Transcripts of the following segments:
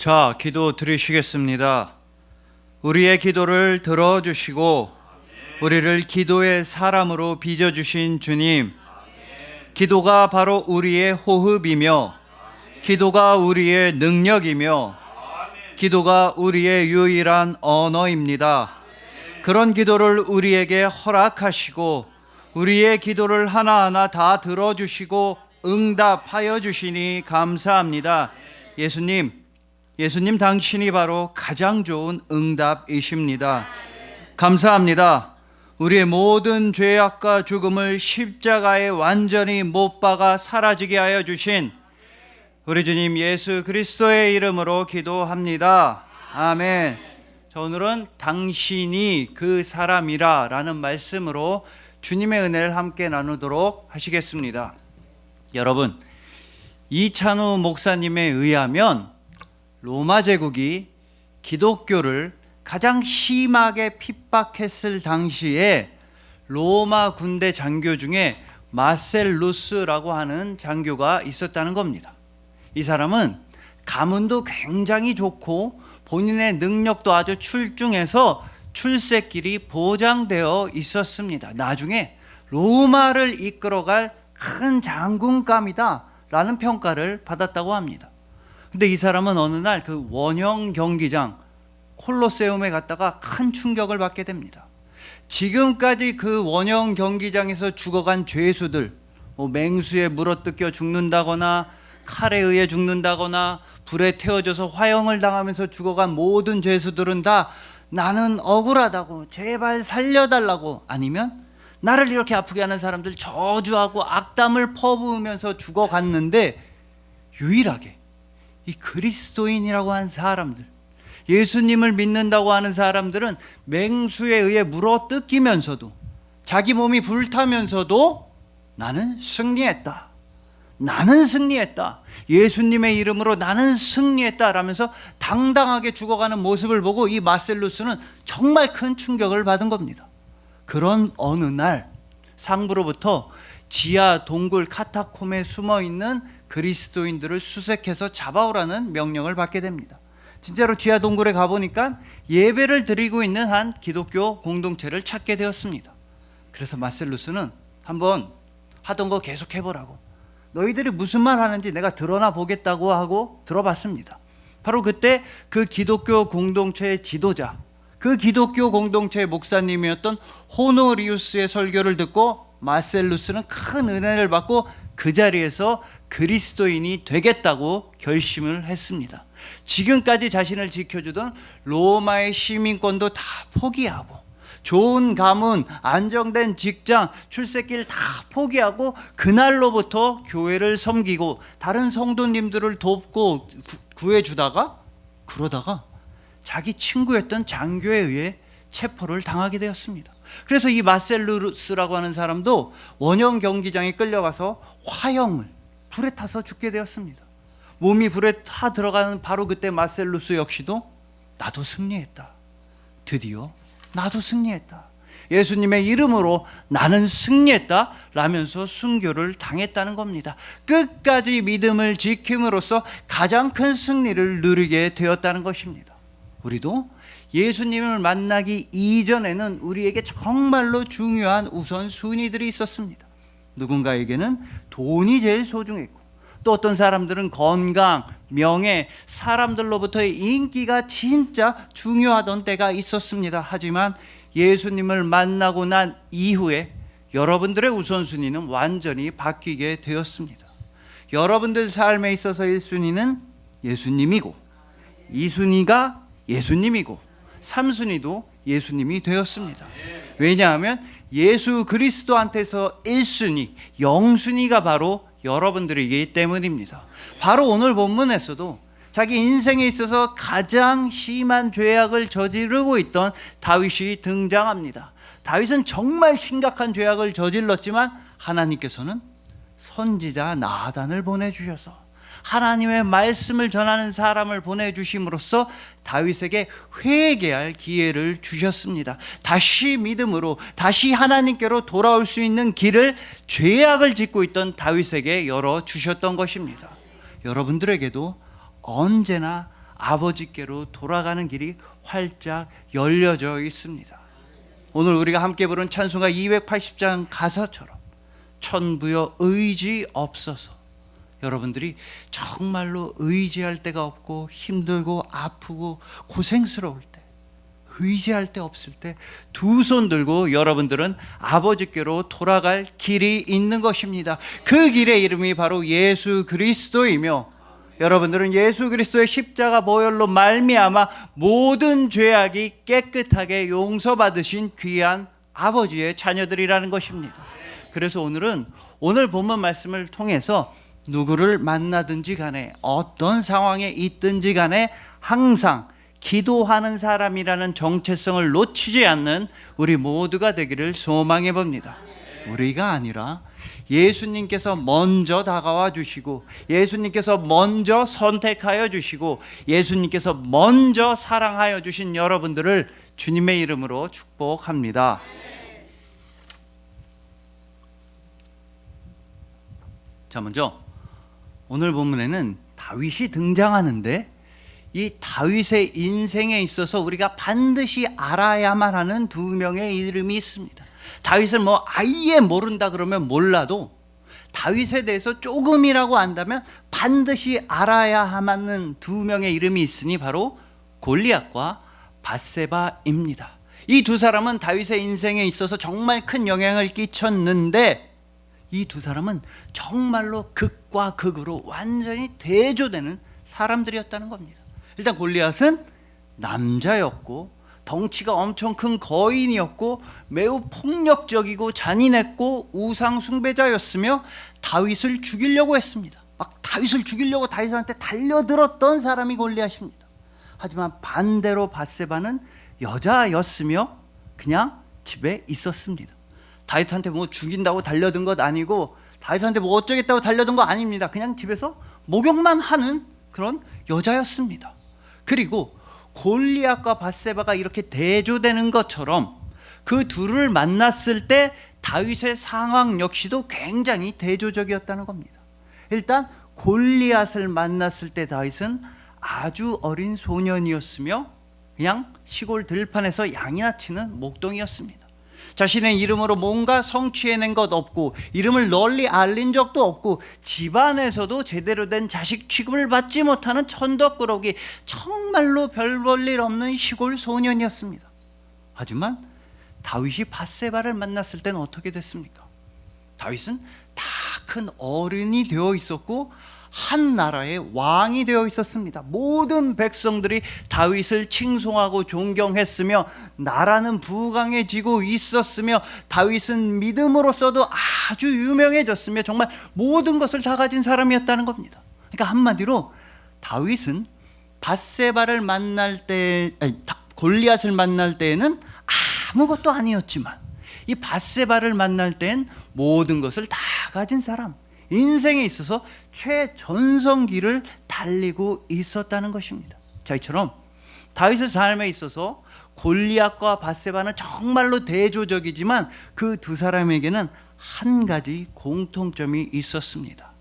자, 기도 드리시겠습니다. 우리의 기도를 들어주시고 우리를 기도의 사람으로 빚어주신 주님, 기도가 바로 우리의 호흡이며 기도가 우리의 능력이며 기도가 우리의 유일한 언어입니다. 그런 기도를 우리에게 허락하시고 우리의 기도를 하나하나 다 들어주시고 응답하여 주시니 감사합니다. 예수님 당신이 바로 가장 좋은 응답이십니다. 감사합니다. 우리의 모든 죄악과 죽음을 십자가에 완전히 못 박아 사라지게 하여 주신 우리 주님 예수 그리스도의 이름으로 기도합니다. 아멘. 자, 오늘은 당신이 그 사람이라 라는 말씀으로 주님의 은혜를 함께 나누도록 하시겠습니다. 여러분, 이찬우 목사님에 의하면 로마 제국이 기독교를 가장 심하게 핍박했을 당시에 로마 군대 장교 중에 마셀루스라고 하는 장교가 있었다는 겁니다. 이 사람은 가문도 굉장히 좋고 본인의 능력도 아주 출중해서 출세길이 보장되어 있었습니다. 나중에 로마를 이끌어갈 큰 장군감이다 라는 평가를 받았다고 합니다. 근데 이 사람은 어느 날 그 원형 경기장 콜로세움에 갔다가 큰 충격을 받게 됩니다. 지금까지 그 원형 경기장에서 죽어간 죄수들, 맹수에 물어뜯겨 죽는다거나 칼에 의해 죽는다거나 불에 태워져서 화형을 당하면서 죽어간 모든 죄수들은 다 나는 억울하다고 제발 살려달라고, 아니면 나를 이렇게 아프게 하는 사람들 저주하고 악담을 퍼부으면서 죽어갔는데, 유일하게 이 그리스도인이라고 하는 사람들, 예수님을 믿는다고 하는 사람들은 맹수에 의해 물어뜯기면서도 자기 몸이 불타면서도 나는 승리했다, 예수님의 이름으로 나는 승리했다 라면서 당당하게 죽어가는 모습을 보고 이 마셀루스는 정말 큰 충격을 받은 겁니다. 그런 어느 날 상부로부터 지하 동굴 카타콤에 숨어있는 그리스도인들을 수색해서 잡아오라는 명령을 받게 됩니다. 진짜로 지하 동굴에 가보니까 예배를 드리고 있는 한 기독교 공동체를 찾게 되었습니다. 그래서 마셀루스는 한번 하던 거 계속 해보라고, 너희들이 무슨 말 하는지 내가 드러나 보겠다고 하고 들어봤습니다. 바로 그때 그 기독교 공동체의 지도자, 그 기독교 공동체의 목사님이었던 호노리우스의 설교를 듣고 마셀루스는 큰 은혜를 받고 그 자리에서 그리스도인이 되겠다고 결심을 했습니다. 지금까지 자신을 지켜주던 로마의 시민권도 다 포기하고 좋은 가문, 안정된 직장, 출세길 다 포기하고 그날로부터 교회를 섬기고 다른 성도님들을 돕고 구해주다가, 그러다가 자기 친구였던 장교에 의해 체포를 당하게 되었습니다. 그래서 이 마셀루스라고 하는 사람도 원형 경기장에 끌려가서 화형을 불에 타서 죽게 되었습니다. 몸이 불에 타 들어가는 바로 그때 마셀루스 역시도 나도 승리했다, 드디어 나도 승리했다, 예수님의 이름으로 나는 승리했다 라면서 순교를 당했다는 겁니다. 끝까지 믿음을 지킴으로써 가장 큰 승리를 누리게 되었다는 것입니다. 우리도 예수님을 만나기 이전에는 우리에게 정말로 중요한 우선순위들이 있었습니다. 누군가에게는 돈이 제일 소중했고, 또 어떤 사람들은 건강, 명예, 사람들로부터의 인기가 진짜 중요하던 때가 있었습니다. 하지만 예수님을 만나고 난 이후에 여러분들의 우선순위는 완전히 바뀌게 되었습니다. 여러분들 삶에 있어서 1순위는 예수님이고, 2순위가 예수님이고, 3순위도 예수님이 되었습니다. 왜냐하면 예수 그리스도한테서 1순위, 0순위가 바로 여러분들이기 때문입니다. 바로 오늘 본문에서도 자기 인생에 있어서 가장 심한 죄악을 저지르고 있던 다윗이 등장합니다. 다윗은 정말 심각한 죄악을 저질렀지만 하나님께서는 선지자 나단을 보내주셔서 하나님의 말씀을 전하는 사람을 보내주심으로써 다윗에게 회개할 기회를 주셨습니다. 다시 믿음으로, 다시 하나님께로 돌아올 수 있는 길을 죄악을 짓고 있던 다윗에게 열어주셨던 것입니다. 여러분들에게도 언제나 아버지께로 돌아가는 길이 활짝 열려져 있습니다. 오늘 우리가 함께 부른 찬송가 280장 가사처럼 천부여 의지 없어서, 여러분들이 정말로 의지할 데가 없고 힘들고 아프고 고생스러울 때, 의지할 데 없을 때 두 손 들고 여러분들은 아버지께로 돌아갈 길이 있는 것입니다. 그 길의 이름이 바로 예수 그리스도이며, 여러분들은 예수 그리스도의 십자가 보혈로 말미암아 모든 죄악이 깨끗하게 용서받으신 귀한 아버지의 자녀들이라는 것입니다. 그래서 오늘은 오늘 본문 말씀을 통해서 누구를 만나든지 간에 어떤 상황에 있든지 간에 항상 기도하는 사람이라는 정체성을 놓치지 않는 우리 모두가 되기를 소망해 봅니다. 우리가 아니라 예수님께서 먼저 다가와 주시고, 예수님께서 먼저 선택하여 주시고, 예수님께서 먼저 사랑하여 주신 여러분들을 주님의 이름으로 축복합니다. 자, 먼저 오늘 본문에는 다윗이 등장하는데, 이 다윗의 인생에 있어서 우리가 반드시 알아야만 하는 두 명의 이름이 있습니다. 다윗을 아예 모른다 그러면 몰라도 다윗에 대해서 조금이라고 안다면 반드시 알아야 하는 두 명의 이름이 있으니 바로 골리앗과 밧세바입니다. 이 두 사람은 다윗의 인생에 있어서 정말 큰 영향을 끼쳤는데, 이 두 사람은 정말로 극과 극으로 완전히 대조되는 사람들이었다는 겁니다. 일단 골리앗은 남자였고 덩치가 엄청 큰 거인이었고 매우 폭력적이고 잔인했고 우상 숭배자였으며 다윗을 죽이려고 했습니다. 막 다윗을 죽이려고 다윗한테 달려들었던 사람이 골리앗입니다. 하지만 반대로 밧세바는 여자였으며 그냥 집에 있었습니다. 다윗한테 죽인다고 달려든 것 아니고, 다윗한테 어쩌겠다고 달려든 거 아닙니다. 그냥 집에서 목욕만 하는 그런 여자였습니다. 그리고 골리앗과 밧세바가 이렇게 대조되는 것처럼 그 둘을 만났을 때 다윗의 상황 역시도 굉장히 대조적이었다는 겁니다. 일단 골리앗을 만났을 때 다윗은 아주 어린 소년이었으며 그냥 시골 들판에서 양이나 치는 목동이었습니다. 자신의 이름으로 뭔가 성취해낸 것 없고, 이름을 널리 알린 적도 없고, 집안에서도 제대로 된 자식 취급을 받지 못하는 천덕꾸러기, 정말로 별 볼 일 없는 시골 소년이었습니다. 하지만 다윗이 밧세바를 만났을 때는 어떻게 됐습니까? 다윗은 다 큰 어른이 되어 있었고 한 나라의 왕이 되어 있었습니다. 모든 백성들이 다윗을 칭송하고 존경했으며 나라는 부강해지고 있었으며 다윗은 믿음으로서도 아주 유명해졌으며 정말 모든 것을 다 가진 사람이었다는 겁니다. 그러니까 한마디로 다윗은 밧세바를 만날 때, 골리앗을 만날 때에는 아무것도 아니었지만 이 밧세바를 만날 땐 모든 것을 다 가진 사람, 인생에 있어서 최전성기를 달리고 있었다는 것입니다. 자, 이처럼 다윗의 삶에 있어서 골리앗과 밧세바는 정말로 대조적이지만 그 두 사람에게는 한 가지 공통점이 있었습니다.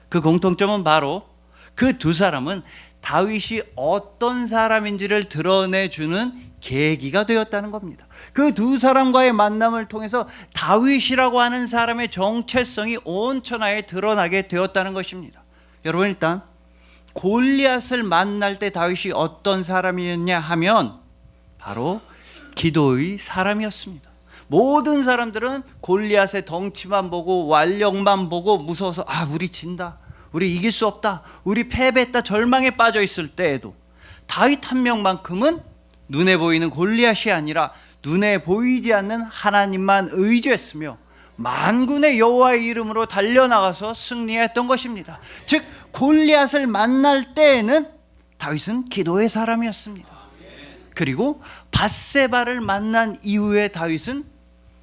그 공통점은 바로 그 두 사람은 다윗이 어떤 사람인지를 드러내주는 계기가 되었다는 겁니다. 그 두 사람과의 만남을 통해서 다윗이라고 하는 사람의 정체성이 온 천하에 드러나게 되었다는 것입니다. 여러분, 일단 골리앗을 만날 때 다윗이 어떤 사람이었냐 하면 바로 기도의 사람이었습니다. 모든 사람들은 골리앗의 덩치만 보고 완력만 보고 무서워서 우리 진다, 우리 이길 수 없다, 우리 패배했다, 절망에 빠져 있을 때에도 다윗 한 명만큼은 눈에 보이는 골리앗이 아니라 눈에 보이지 않는 하나님만 의지했으며 만군의 여호와의 이름으로 달려나가서 승리했던 것입니다. 즉 골리앗을 만날 때에는 다윗은 기도의 사람이었습니다. 그리고 밧세바를 만난 이후에 다윗은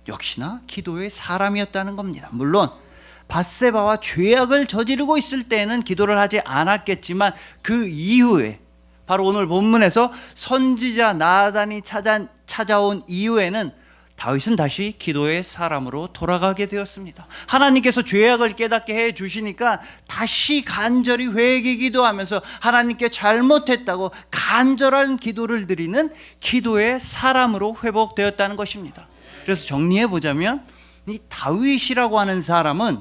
역시나 기도의 사람이었다는 겁니다. 물론 밧세바와 죄악을 저지르고 있을 때에는 기도를 하지 않았겠지만 그 이후에 바로 오늘 본문에서 선지자 나단이 찾아온 이후에는 다윗은 다시 기도의 사람으로 돌아가게 되었습니다. 하나님께서 죄악을 깨닫게 해 주시니까 다시 간절히 회개 기도하면서 하나님께 잘못했다고 간절한 기도를 드리는 기도의 사람으로 회복되었다는 것입니다. 그래서 정리해 보자면 이 다윗이라고 하는 사람은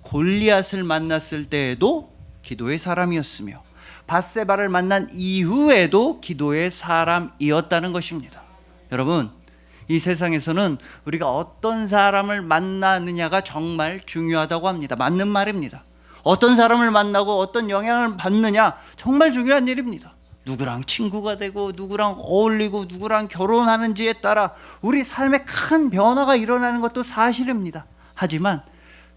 골리앗을 만났을 때에도 기도의 사람이었으며 밧세바를 만난 이후에도 기도의 사람이었다는 것입니다. 여러분, 이 세상에서는 우리가 어떤 사람을 만나느냐가 정말 중요하다고 합니다. 맞는 말입니다. 어떤 사람을 만나고 어떤 영향을 받느냐 정말 중요한 일입니다. 누구랑 친구가 되고 누구랑 어울리고 누구랑 결혼하는지에 따라 우리 삶에 큰 변화가 일어나는 것도 사실입니다. 하지만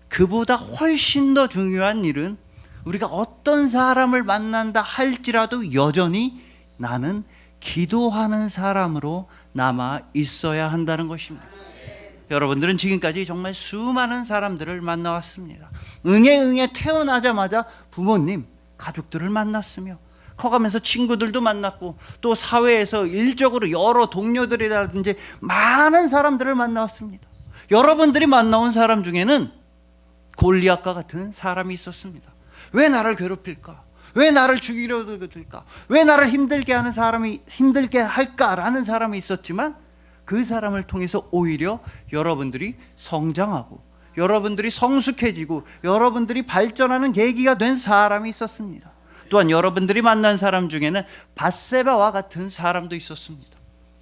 그보다 훨씬 더 중요한 일은 우리가 어떤 사람을 만난다 할지라도 여전히 나는 기도하는 사람으로 남아 있어야 한다는 것입니다. 여러분들은 지금까지 정말 수많은 사람들을 만나왔습니다. 응애 태어나자마자 부모님, 가족들을 만났으며 커가면서 친구들도 만났고 또 사회에서 일적으로 여러 동료들이라든지 많은 사람들을 만나왔습니다. 여러분들이 만나온 사람 중에는 골리앗과 같은 사람이 있었습니다. 왜 나를 괴롭힐까? 왜 나를 죽이려고 들까? 왜 나를 힘들게 하는 사람이 힘들게 할까라는 사람이 있었지만 그 사람을 통해서 오히려 여러분들이 성장하고 여러분들이 성숙해지고 여러분들이 발전하는 계기가 된 사람이 있었습니다. 또한 여러분들이 만난 사람 중에는 밧세바와 같은 사람도 있었습니다.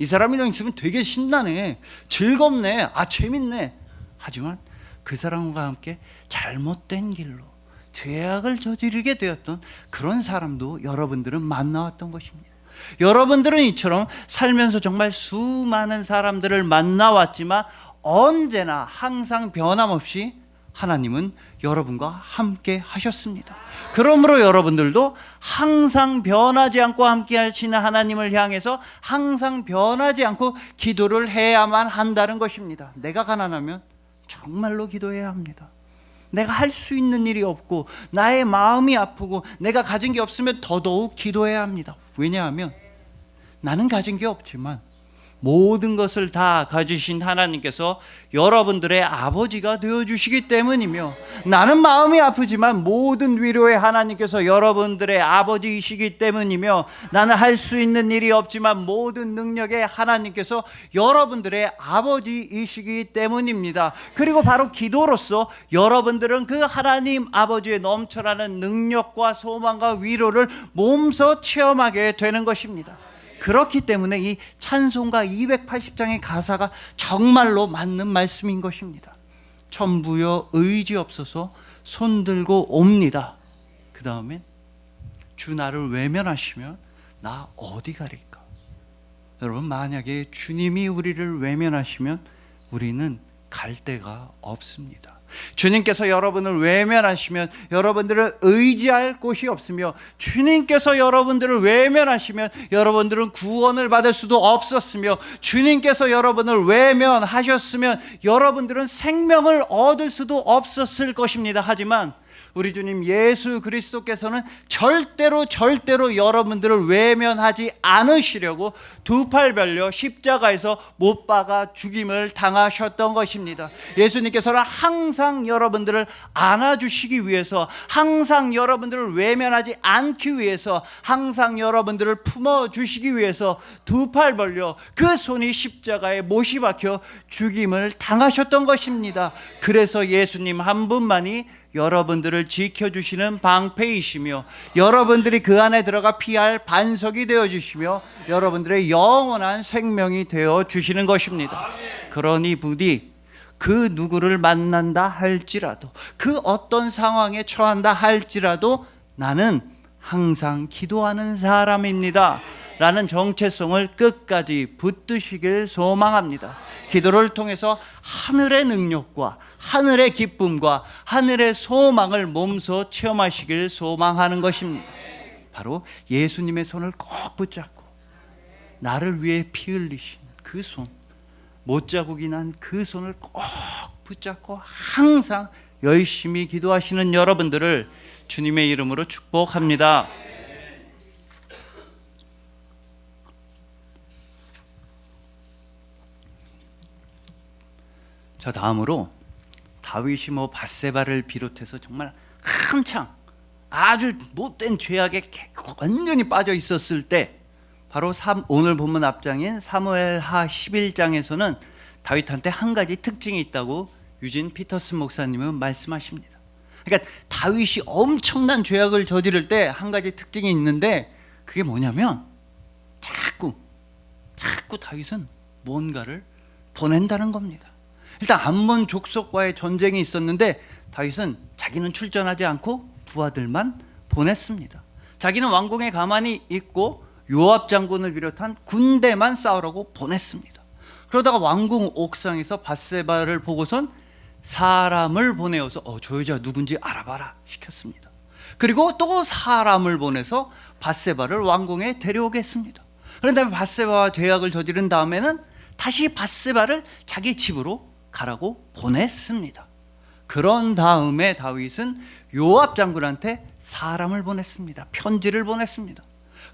이 사람이랑 있으면 되게 신나네, 즐겁네, 재밌네. 하지만 그 사람과 함께 잘못된 길로 죄악을 저지르게 되었던 그런 사람도 여러분들은 만나왔던 것입니다. 여러분들은 이처럼 살면서 정말 수많은 사람들을 만나왔지만 언제나 항상 변함없이 하나님은 여러분과 함께 하셨습니다. 그러므로 여러분들도 항상 변하지 않고 함께 하시는 하나님을 향해서 항상 변하지 않고 기도를 해야만 한다는 것입니다. 내가 가난하면 정말로 기도해야 합니다. 내가 할 수 있는 일이 없고 나의 마음이 아프고 내가 가진 게 없으면 더더욱 기도해야 합니다. 왜냐하면 나는 가진 게 없지만 모든 것을 다 가지신 하나님께서 여러분들의 아버지가 되어주시기 때문이며 나는 마음이 아프지만 모든 위로의 하나님께서 여러분들의 아버지이시기 때문이며 나는 할 수 있는 일이 없지만 모든 능력의 하나님께서 여러분들의 아버지이시기 때문입니다. 그리고 바로 기도로서 여러분들은 그 하나님 아버지의 넘쳐나는 능력과 소망과 위로를 몸소 체험하게 되는 것입니다. 그렇기 때문에 이 찬송가 280장의 가사가 정말로 맞는 말씀인 것입니다. 천부여 의지없어서 손들고 옵니다. 그 다음에 주 나를 외면하시면 나 어디 가릴까? 여러분, 만약에 주님이 우리를 외면하시면 우리는 갈 데가 없습니다. 주님께서 여러분을 외면하시면 여러분들은 의지할 곳이 없으며 주님께서 여러분들을 외면하시면 여러분들은 구원을 받을 수도 없었으며 주님께서 여러분을 외면하셨으면 여러분들은 생명을 얻을 수도 없었을 것입니다. 하지만 우리 주님 예수 그리스도께서는 절대로 여러분들을 외면하지 않으시려고 두 팔 벌려 십자가에서 못 박아 죽임을 당하셨던 것입니다. 예수님께서는 항상 여러분들을 안아주시기 위해서, 항상 여러분들을 외면하지 않기 위해서, 항상 여러분들을 품어주시기 위해서 두 팔 벌려 그 손이 십자가에 못이 박혀 죽임을 당하셨던 것입니다. 그래서 예수님 한 분만이 여러분들을 지켜주시는 방패이시며 여러분들이 그 안에 들어가 피할 반석이 되어주시며 여러분들의 영원한 생명이 되어주시는 것입니다. 그러니 부디 그 누구를 만난다 할지라도 그 어떤 상황에 처한다 할지라도 나는 항상 기도하는 사람입니다 라는 정체성을 끝까지 붙드시길 소망합니다. 기도를 통해서 하늘의 능력과 하늘의 기쁨과 하늘의 소망을 몸소 체험하시길 소망하는 것입니다. 바로 예수님의 손을 꼭 붙잡고 나를 위해 피 흘리신 그 손, 못자국이 난 그 손을 꼭 붙잡고 항상 열심히 기도하시는 여러분들을 주님의 이름으로 축복합니다. 자, 다음으로 다윗이 밧세바를 비롯해서 정말 한창 아주 못된 죄악에 완전히 빠져 있었을 때, 바로 오늘 본문 앞장인 사무엘하 11장에서는 다윗한테 한 가지 특징이 있다고 유진 피터슨 목사님은 말씀하십니다. 그러니까 다윗이 엄청난 죄악을 저지를 때 한 가지 특징이 있는데, 그게 뭐냐면 자꾸 다윗은 뭔가를 보낸다는 겁니다. 일단 암몬 족속과의 전쟁이 있었는데 다윗은 자기는 출전하지 않고 부하들만 보냈습니다. 자기는 왕궁에 가만히 있고 요압 장군을 비롯한 군대만 싸우라고 보냈습니다. 그러다가 왕궁 옥상에서 밧세바를 보고선 사람을 보내어서 저 여자 누군지 알아봐라 시켰습니다. 그리고 또 사람을 보내서 밧세바를 왕궁에 데려오겠습니다. 그런 다음에 밧세바와 죄악을 저지른 다음에는 다시 밧세바를 자기 집으로 가라고 보냈습니다. 그런 다음에 다윗은 요압 장군한테 사람을 보냈습니다. 편지를 보냈습니다.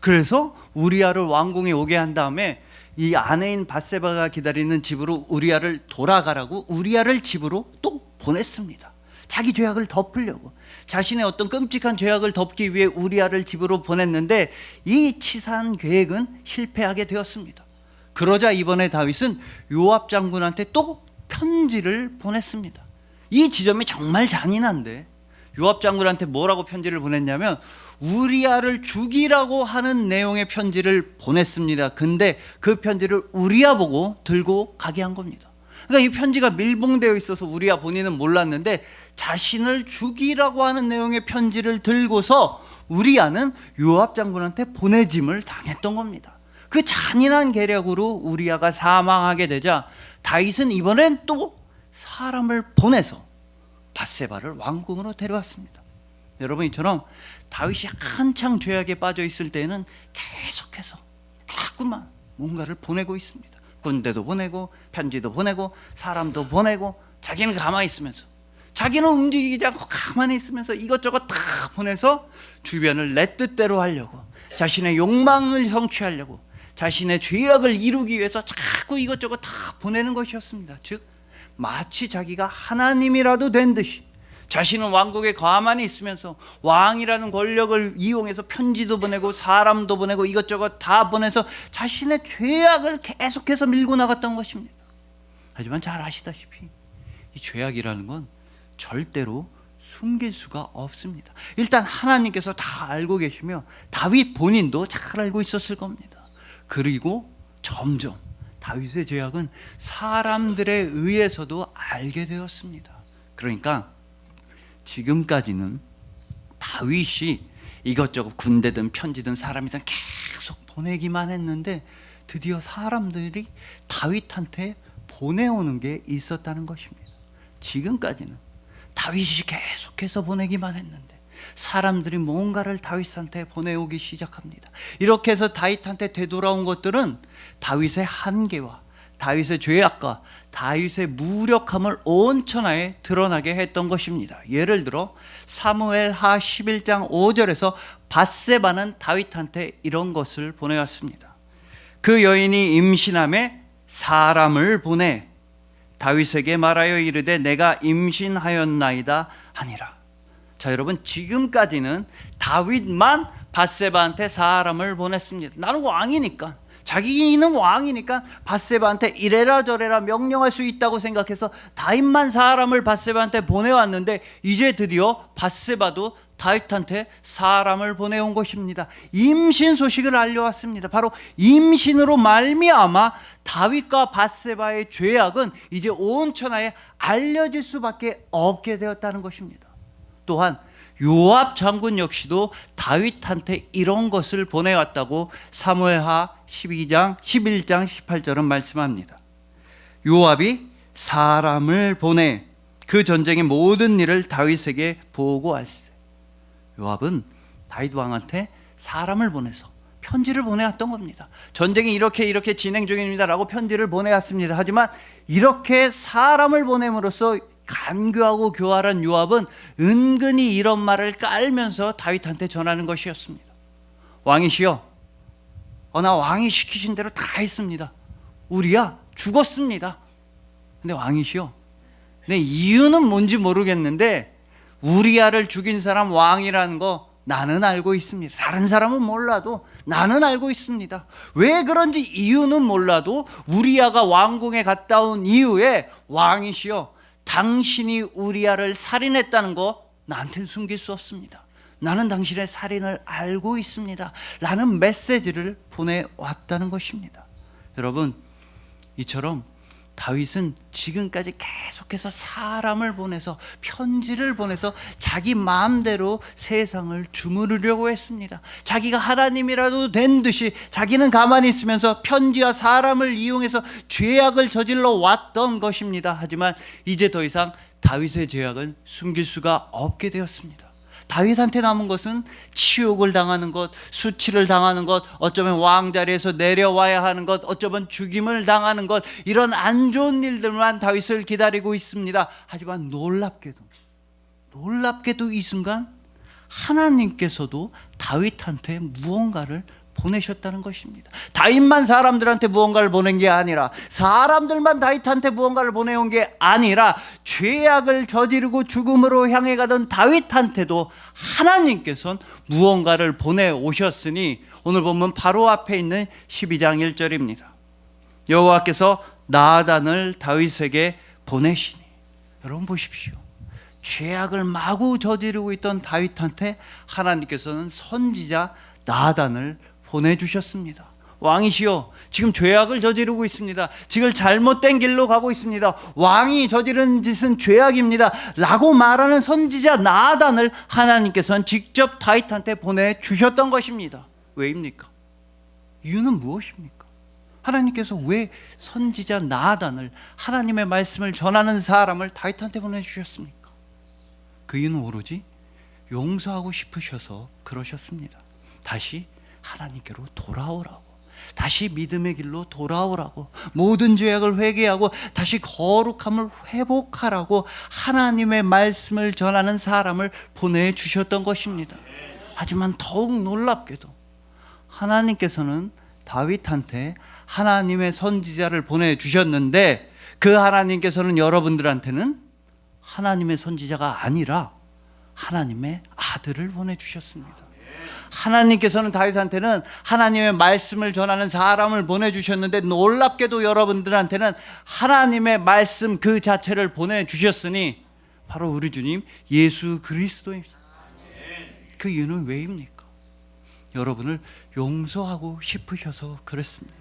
그래서 우리아를 왕궁에 오게 한 다음에 이 아내인 밧세바가 기다리는 집으로 우리아를 돌아가라고 우리아를 집으로 또 보냈습니다. 자기 죄악을 덮으려고, 자신의 어떤 끔찍한 죄악을 덮기 위해 우리아를 집으로 보냈는데 이 치사한 계획은 실패하게 되었습니다. 그러자 이번에 다윗은 요압 장군한테 또 편지를 보냈습니다. 이 지점이 정말 잔인한데, 요압 장군한테 뭐라고 편지를 보냈냐면 우리아를 죽이라고 하는 내용의 편지를 보냈습니다. 근데 그 편지를 우리아 보고 들고 가게 한 겁니다. 그러니까 이 편지가 밀봉되어 있어서 우리아 본인은 몰랐는데 자신을 죽이라고 하는 내용의 편지를 들고서 우리아는 요압 장군한테 보내짐을 당했던 겁니다. 그 잔인한 계략으로 우리아가 사망하게 되자 다윗은 이번엔 또 사람을 보내서 밧세바를 왕궁으로 데려왔습니다. 여러분, 이처럼 다윗이 한창 죄악에 빠져 있을 때는 계속해서 자꾸만 뭔가를 보내고 있습니다. 군대도 보내고 편지도 보내고 사람도 보내고, 자기는 가만히 있으면서, 자기는 움직이지 않고 가만히 있으면서 이것저것 다 보내서 주변을 내 뜻대로 하려고, 자신의 욕망을 성취하려고, 자신의 죄악을 이루기 위해서 자꾸 이것저것 다 보내는 것이었습니다. 즉 마치 자기가 하나님이라도 된 듯이 자신은 왕국에 가만히 있으면서 왕이라는 권력을 이용해서 편지도 보내고 사람도 보내고 이것저것 다 보내서 자신의 죄악을 계속해서 밀고 나갔던 것입니다. 하지만 잘 아시다시피 이 죄악이라는 건 절대로 숨길 수가 없습니다. 일단 하나님께서 다 알고 계시며 다윗 본인도 잘 알고 있었을 겁니다. 그리고 점점 다윗의 죄악은 사람들에 의해서도 알게 되었습니다. 그러니까 지금까지는 다윗이 이것저것 군대든 편지든 사람이든 계속 보내기만 했는데 드디어 사람들이 다윗한테 보내오는 게 있었다는 것입니다. 지금까지는 다윗이 계속해서 보내기만 했는데 사람들이 뭔가를 다윗한테 보내오기 시작합니다. 이렇게 해서 다윗한테 되돌아온 것들은 다윗의 한계와 다윗의 죄악과 다윗의 무력함을 온천하에 드러나게 했던 것입니다. 예를 들어 사무엘하 11장 5절에서 밧세바는 다윗한테 이런 것을 보내왔습니다. 그 여인이 임신함에 사람을 보내 다윗에게 말하여 이르되 내가 임신하였나이다 하니라. 자, 여러분, 지금까지는 다윗만 밧세바한테 사람을 보냈습니다. 나는 왕이니까, 자기는 왕이니까 밧세바한테 이래라 저래라 명령할 수 있다고 생각해서 다윗만 사람을 밧세바한테 보내왔는데 이제 드디어 밧세바도 다윗한테 사람을 보내온 것입니다. 임신 소식을 알려왔습니다. 바로 임신으로 말미암아 다윗과 밧세바의 죄악은 이제 온 천하에 알려질 수밖에 없게 되었다는 것입니다. 또한 요압 장군 역시도 다윗한테 이런 것을 보내왔다고 사무엘하 11장 18절은 말씀합니다. 요압이 사람을 보내 그 전쟁의 모든 일을 다윗에게 보고할세. 요압은 다윗 왕한테 사람을 보내서 편지를 보내왔던 겁니다. 전쟁이 이렇게 진행 중입니다 라고 편지를 보내왔습니다. 하지만 이렇게 사람을 보냄으로써 간교하고 교활한 요압은 은근히 이런 말을 깔면서 다윗한테 전하는 것이었습니다. 왕이시여, 나 왕이 시키신 대로 다 했습니다. 우리야 죽었습니다. 근데 왕이시여, 네, 이유는 뭔지 모르겠는데 우리아를 죽인 사람 왕이라는 거 나는 알고 있습니다. 다른 사람은 몰라도 나는 알고 있습니다. 왜 그런지 이유는 몰라도 우리아가 왕궁에 갔다 온 이후에 왕이시여 당신이 우리아를 살인했다는 거 나한테는 숨길 수 없습니다. 나는 당신의 살인을 알고 있습니다. 라는 메시지를 보내왔다는 것입니다. 여러분, 이처럼 다윗은 지금까지 계속해서 사람을 보내서 편지를 보내서 자기 마음대로 세상을 주무르려고 했습니다. 자기가 하나님이라도 된 듯이 자기는 가만히 있으면서 편지와 사람을 이용해서 죄악을 저질러 왔던 것입니다. 하지만 이제 더 이상 다윗의 죄악은 숨길 수가 없게 되었습니다. 다윗한테 남은 것은 치욕을 당하는 것, 수치를 당하는 것, 어쩌면 왕자리에서 내려와야 하는 것, 어쩌면 죽임을 당하는 것, 이런 안 좋은 일들만 다윗을 기다리고 있습니다. 하지만 놀랍게도 이 순간 하나님께서도 다윗한테 무언가를 보내셨다는 것입니다. 다윗만 사람들한테 무언가를 보낸 게 아니라, 사람들만 다윗한테 무언가를 보내온 게 아니라, 죄악을 저지르고 죽음으로 향해 가던 다윗한테도 하나님께서는 무언가를 보내오셨으니 오늘 보면 바로 앞에 있는 12장 1절입니다. 여호와께서 나단을 다윗에게 보내시니. 여러분 보십시오. 죄악을 마구 저지르고 있던 다윗한테 하나님께서는 선지자 나단을 보내주셨습니다. 왕이시여, 지금 죄악을 저지르고 있습니다. 지금 잘못된 길로 가고 있습니다. 왕이 저지른 짓은 죄악입니다. 라고 말하는 선지자 나단을 하나님께서는 직접 다윗한테 보내주셨던 것입니다. 왜입니까? 이유는 무엇입니까? 하나님께서 왜 선지자 나단을, 하나님의 말씀을 전하는 사람을 다윗한테 보내주셨습니까? 그 이유는 오로지 용서하고 싶으셔서 그러셨습니다. 다시 하나님께로 돌아오라고, 다시 믿음의 길로 돌아오라고, 모든 죄악을 회개하고 다시 거룩함을 회복하라고 하나님의 말씀을 전하는 사람을 보내주셨던 것입니다. 하지만 더욱 놀랍게도 하나님께서는 다윗한테 하나님의 선지자를 보내주셨는데, 그 하나님께서는 여러분들한테는 하나님의 선지자가 아니라 하나님의 아들을 보내주셨습니다. 하나님께서는 다윗한테는 하나님의 말씀을 전하는 사람을 보내주셨는데, 놀랍게도 여러분들한테는 하나님의 말씀 그 자체를 보내주셨으니 바로 우리 주님 예수 그리스도입니다. 그 이유는 왜입니까? 여러분을 용서하고 싶으셔서 그랬습니다.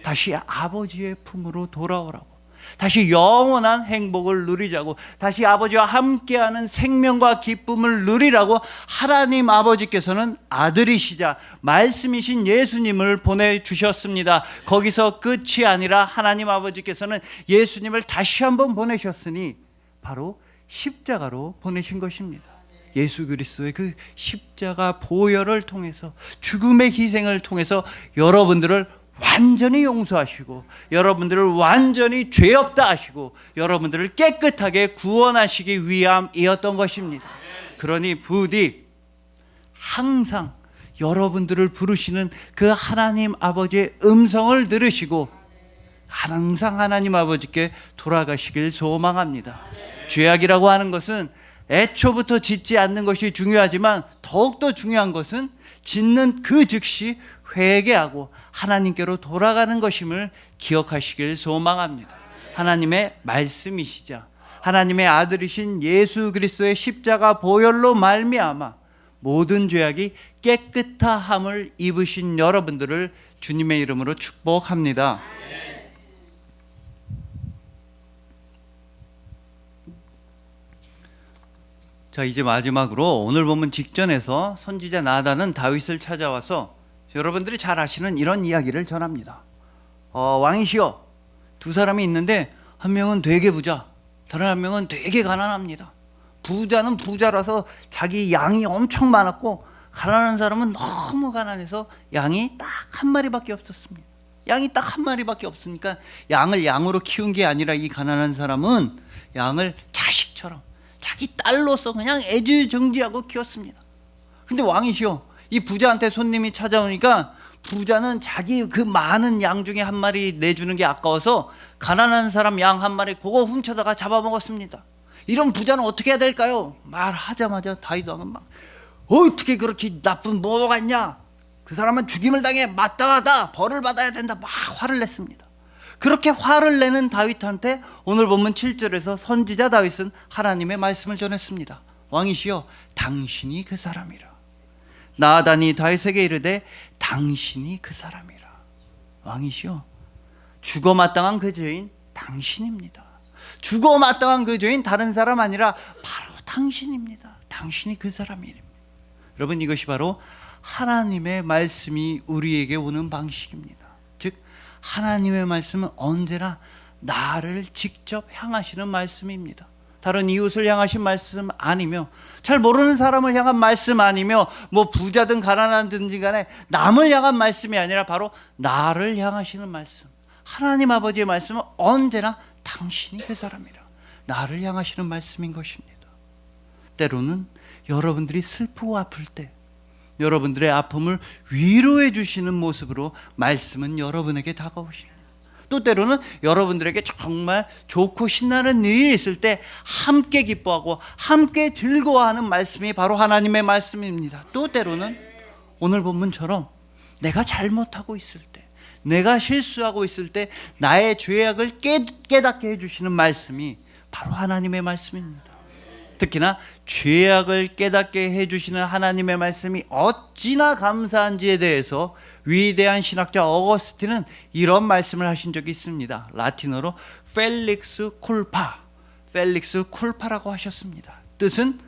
다시 아버지의 품으로 돌아오라고, 다시 영원한 행복을 누리자고, 다시 아버지와 함께하는 생명과 기쁨을 누리라고 하나님 아버지께서는 아들이시자 말씀이신 예수님을 보내주셨습니다. 거기서 끝이 아니라 하나님 아버지께서는 예수님을 다시 한번 보내셨으니 바로 십자가로 보내신 것입니다. 예수 그리스도의 그 십자가 보혈을 통해서, 죽음의 희생을 통해서 여러분들을 완전히 용서하시고, 여러분들을 완전히 죄 없다 하시고, 여러분들을 깨끗하게 구원하시기 위함이었던 것입니다. 그러니 부디 항상 여러분들을 부르시는 그 하나님 아버지의 음성을 들으시고 항상 하나님 아버지께 돌아가시길 소망합니다. 죄악이라고 하는 것은 애초부터 짓지 않는 것이 중요하지만, 더욱더 중요한 것은 짓는 그 즉시 회개하고 하나님께로 돌아가는 것임을 기억하시길 소망합니다. 하나님의 말씀이시자 하나님의 아들이신 예수 그리스도의 십자가 보혈로 말미암아 모든 죄악이 깨끗함을 입으신 여러분들을 주님의 이름으로 축복합니다. 자, 이제 마지막으로 오늘 본문 직전에서 선지자 나단은 다윗을 찾아와서 여러분들이 잘 아시는 이런 이야기를 전합니다. 왕이시여, 두 사람이 있는데 한 명은 되게 부자, 다른 한 명은 되게 가난합니다. 부자는 부자라서 자기 양이 엄청 많았고, 가난한 사람은 너무 가난해서 양이 딱 한 마리밖에 없었습니다. 양이 딱 한 마리밖에 없으니까 양을 양으로 키운 게 아니라 이 가난한 사람은 양을 자식처럼 자기 딸로서 그냥 애지중지하고 키웠습니다. 근데 왕이시여, 이 부자한테 손님이 찾아오니까 부자는 자기 그 많은 양 중에 한 마리 내주는 게 아까워서 가난한 사람 양 한 마리 그거 훔쳐다가 잡아먹었습니다. 이런 부자는 어떻게 해야 될까요? 말하자마자 다윗 왕은 막 어떻게 그렇게 나쁜 뭐가 있냐? 그 사람은 죽임을 당해 마땅하다, 벌을 받아야 된다, 막 화를 냈습니다. 그렇게 화를 내는 다윗한테 오늘 본문 7절에서 선지자 다윗은 하나님의 말씀을 전했습니다. 왕이시여 당신이 그 사람이라. 나단이 다윗에게 이르되 당신이 그 사람이라. 왕이시여 죽어 마땅한 그 죄인 당신입니다. 죽어 마땅한 그 죄인 다른 사람 아니라 바로 당신입니다. 당신이 그 사람입니다. 여러분, 이것이 바로 하나님의 말씀이 우리에게 오는 방식입니다. 즉 하나님의 말씀은 언제나 나를 직접 향하시는 말씀입니다. 다른 이웃을 향하신 말씀 아니며 잘 모르는 사람을 향한 말씀 아니며 뭐 부자든 가난하든지 간에 남을 향한 말씀이 아니라 바로 나를 향하시는 말씀. 하나님 아버지의 말씀은 언제나 당신이 그 사람이라 나를 향하시는 말씀인 것입니다. 때로는 여러분들이 슬프고 아플 때 여러분들의 아픔을 위로해 주시는 모습으로 말씀은 여러분에게 다가오십니다. 또 때로는 여러분들에게 정말 좋고 신나는 일이 있을 때 함께 기뻐하고 함께 즐거워하는 말씀이 바로 하나님의 말씀입니다. 또 때로는 오늘 본문처럼 내가 잘못하고 있을 때, 내가 실수하고 있을 때 나의 죄악을 깨닫게 해주시는 말씀이 바로 하나님의 말씀입니다. 특히나 죄악을 깨닫게 해주시는 하나님의 말씀이 어찌나 감사한지에 대해서 위대한 신학자 어거스틴은 이런 말씀을 하신 적이 있습니다. 라틴어로 펠릭스 쿨파라고 하셨습니다. 뜻은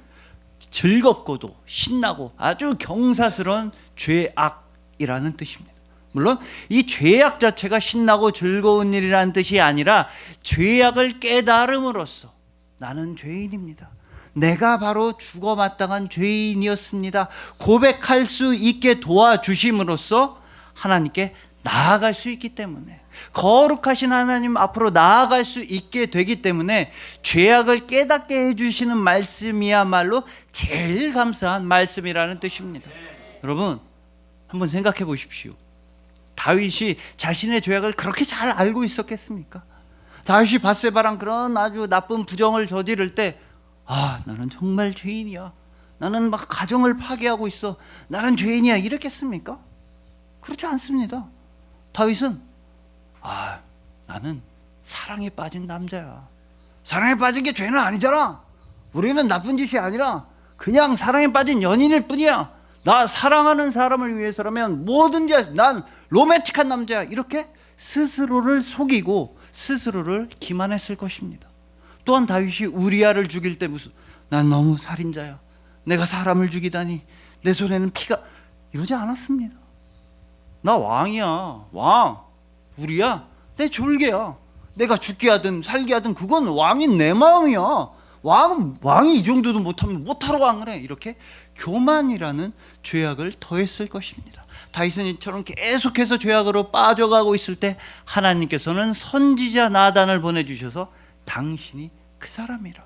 즐겁고도 신나고 아주 경사스러운 죄악이라는 뜻입니다. 물론 이 죄악 자체가 신나고 즐거운 일이라는 뜻이 아니라 죄악을 깨달음으로써 나는 죄인입니다, 내가 바로 죽어 마땅한 죄인이었습니다, 고백할 수 있게 도와주심으로써 하나님께 나아갈 수 있기 때문에, 거룩하신 하나님 앞으로 나아갈 수 있게 되기 때문에 죄악을 깨닫게 해주시는 말씀이야말로 제일 감사한 말씀이라는 뜻입니다. 여러분, 한번 생각해 보십시오. 다윗이 자신의 죄악을 그렇게 잘 알고 있었겠습니까? 다윗이 밧세바랑 그런 아주 나쁜 부정을 저지를 때 나는 정말 죄인이야, 나는 막 가정을 파괴하고 있어, 나는 죄인이야 이랬겠습니까? 그렇지 않습니다. 다윗은 나는 사랑에 빠진 남자야, 사랑에 빠진 게 죄는 아니잖아, 우리는 나쁜 짓이 아니라 그냥 사랑에 빠진 연인일 뿐이야, 나 사랑하는 사람을 위해서라면 뭐든지 난 로맨틱한 남자야, 이렇게 스스로를 속이고 스스로를 기만했을 것입니다. 또한 다윗이 우리아를 죽일 때 난 너무 살인자야, 내가 사람을 죽이다니, 내 손에는 피가, 이러지 않았습니다. 나 왕이야, 왕. 우리야 내 졸개야, 내가 죽게 하든 살게 하든 그건 왕인 내 마음이야, 왕이 이 정도도 못하면 못하러 왕을 해, 이렇게 교만이라는 죄악을 더했을 것입니다. 다윗은 이처럼 계속해서 죄악으로 빠져가고 있을 때 하나님께서는 선지자 나단을 보내주셔서 당신이 그 사람이라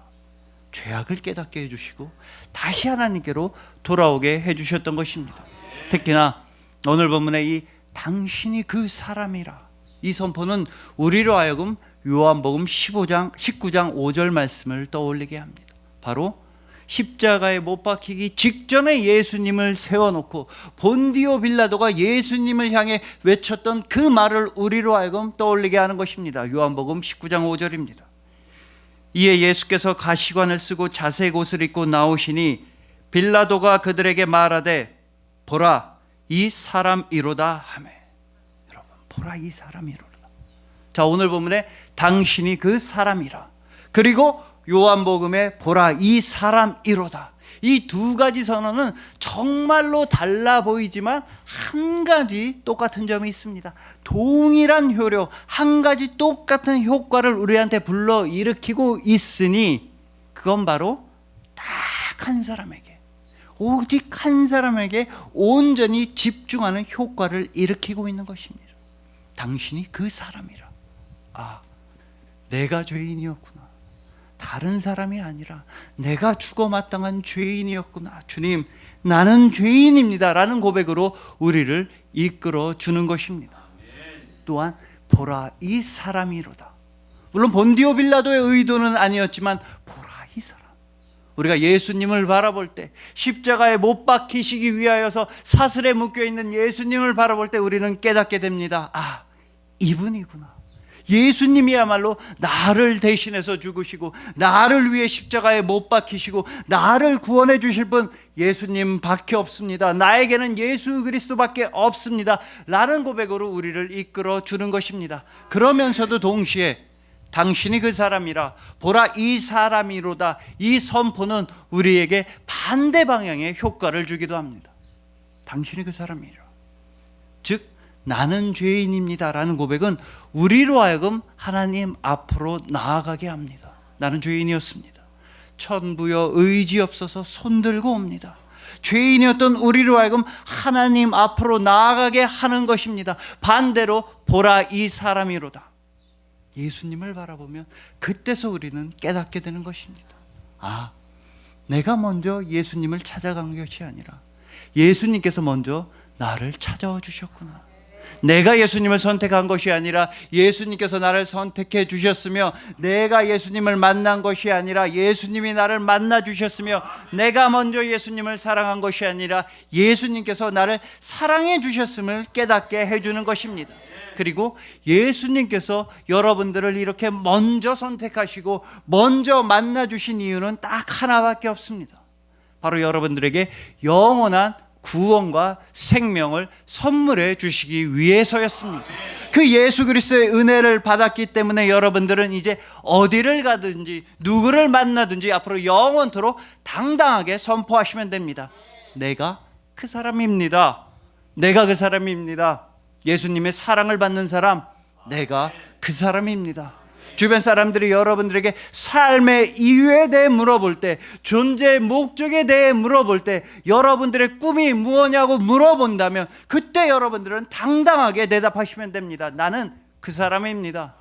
죄악을 깨닫게 해주시고 다시 하나님께로 돌아오게 해주셨던 것입니다. 특히나 오늘 본문의 이 당신이 그 사람이라, 이 선포는 우리로 하여금 요한복음 19장 5절 말씀을 떠올리게 합니다. 바로 십자가에 못 박히기 직전에 예수님을 세워놓고 본디오 빌라도가 예수님을 향해 외쳤던 그 말을 우리로 하여금 떠올리게 하는 것입니다. 요한복음 19장 5절입니다. 이에 예수께서 가시관을 쓰고 자색 옷을 입고 나오시니 빌라도가 그들에게 말하되 보라 이 사람이로다 하매. 여러분, 보라 이 사람이로다. 자, 오늘 본문에 당신이 그 사람이라, 그리고 요한복음에 보라 이 사람이로다, 이 두 가지 선언은 정말로 달라 보이지만 한 가지 똑같은 점이 있습니다. 동일한 효력, 한 가지 똑같은 효과를 우리한테 불러일으키고 있으니 그건 바로 딱 한 사람에게, 오직 한 사람에게 온전히 집중하는 효과를 일으키고 있는 것입니다. 당신이 그 사람이라. 내가 죄인이었구나, 다른 사람이 아니라 내가 죽어 마땅한 죄인이었구나, 주님 나는 죄인입니다 라는 고백으로 우리를 이끌어 주는 것입니다. 또한 보라 이 사람이로다. 물론 본디오 빌라도의 의도는 아니었지만 보라 이 사람. 우리가 예수님을 바라볼 때, 십자가에 못 박히시기 위하여서 사슬에 묶여있는 예수님을 바라볼 때 우리는 깨닫게 됩니다. 아, 이분이구나. 예수님이야말로 나를 대신해서 죽으시고 나를 위해 십자가에 못 박히시고 나를 구원해 주실 분 예수님밖에 없습니다. 나에게는 예수 그리스도밖에 없습니다 라는 고백으로 우리를 이끌어 주는 것입니다. 그러면서도 동시에 당신이 그 사람이라, 보라 이 사람이로다, 이 선포는 우리에게 반대 방향의 효과를 주기도 합니다. 당신이 그 사람이라, 즉 나는 죄인입니다 라는 고백은 우리로 하여금 하나님 앞으로 나아가게 합니다. 나는 죄인이었습니다. 천부여 의지없어서 손들고 옵니다. 죄인이었던 우리로 하여금 하나님 앞으로 나아가게 하는 것입니다. 반대로 보라 이 사람이로다, 예수님을 바라보면 그때서 우리는 깨닫게 되는 것입니다. 아, 내가 먼저 예수님을 찾아간 것이 아니라 예수님께서 먼저 나를 찾아와 주셨구나. 내가 예수님을 선택한 것이 아니라 예수님께서 나를 선택해 주셨으며, 내가 예수님을 만난 것이 아니라 예수님이 나를 만나 주셨으며, 내가 먼저 예수님을 사랑한 것이 아니라 예수님께서 나를 사랑해 주셨음을 깨닫게 해주는 것입니다. 그리고 예수님께서 여러분들을 이렇게 먼저 선택하시고 먼저 만나 주신 이유는 딱 하나밖에 없습니다. 바로 여러분들에게 영원한 구원과 생명을 선물해 주시기 위해서였습니다. 그 예수 그리스도의 은혜를 받았기 때문에 여러분들은 이제 어디를 가든지 누구를 만나든지 앞으로 영원토록 당당하게 선포하시면 됩니다. 내가 그 사람입니다. 내가 그 사람입니다. 예수님의 사랑을 받는 사람, 내가 그 사람입니다. 주변 사람들이 여러분들에게 삶의 이유에 대해 물어볼 때, 존재의 목적에 대해 물어볼 때, 여러분들의 꿈이 무엇냐고 물어본다면 그때 여러분들은 당당하게 대답하시면 됩니다. 나는 그 사람입니다.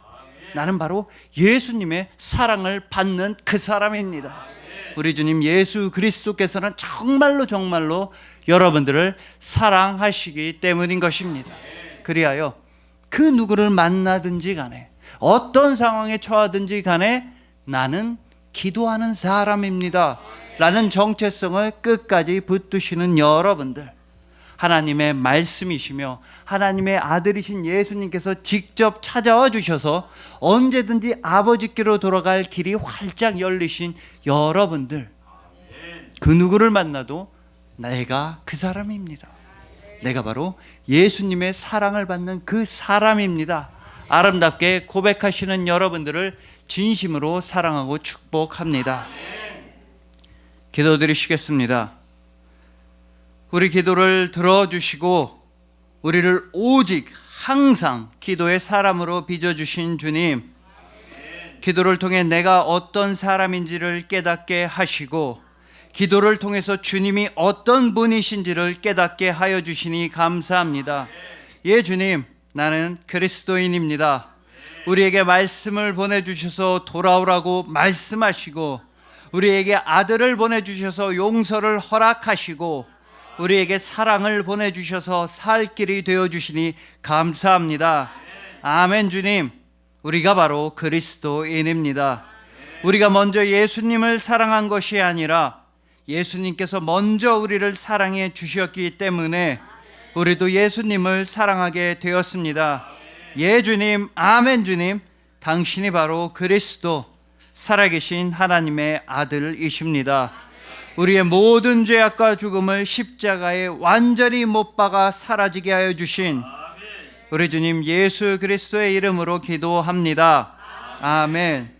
나는 바로 예수님의 사랑을 받는 그 사람입니다. 우리 주님 예수 그리스도께서는 정말로 여러분들을 사랑하시기 때문인 것입니다. 그리하여 그 누구를 만나든지 간에 어떤 상황에 처하든지 간에 나는 기도하는 사람입니다 라는 정체성을 끝까지 붙드시는 여러분들, 하나님의 말씀이시며 하나님의 아들이신 예수님께서 직접 찾아와 주셔서 언제든지 아버지께로 돌아갈 길이 활짝 열리신 여러분들, 그 누구를 만나도 내가 그 사람입니다. 내가 바로 예수님의 사랑을 받는 그 사람입니다. 아름답게 고백하시는 여러분들을 진심으로 사랑하고 축복합니다. 기도드리시겠습니다. 우리 기도를 들어주시고 우리를 오직 항상 기도의 사람으로 빚어주신 주님, 기도를 통해 내가 어떤 사람인지를 깨닫게 하시고 기도를 통해서 주님이 어떤 분이신지를 깨닫게 하여 주시니 감사합니다. 예, 주님, 나는 그리스도인입니다. 우리에게 말씀을 보내주셔서 돌아오라고 말씀하시고, 우리에게 아들을 보내주셔서 용서를 허락하시고, 우리에게 사랑을 보내주셔서 살 길이 되어주시니 감사합니다. 아멘. 주님, 우리가 바로 그리스도인입니다. 우리가 먼저 예수님을 사랑한 것이 아니라 예수님께서 먼저 우리를 사랑해 주셨기 때문에 우리도 예수님을 사랑하게 되었습니다. 예, 주님, 아멘. 주님, 당신이 바로 그리스도, 살아계신 하나님의 아들이십니다. 우리의 모든 죄악과 죽음을 십자가에 완전히 못 박아 사라지게 하여 주신 우리 주님 예수 그리스도의 이름으로 기도합니다. 아멘.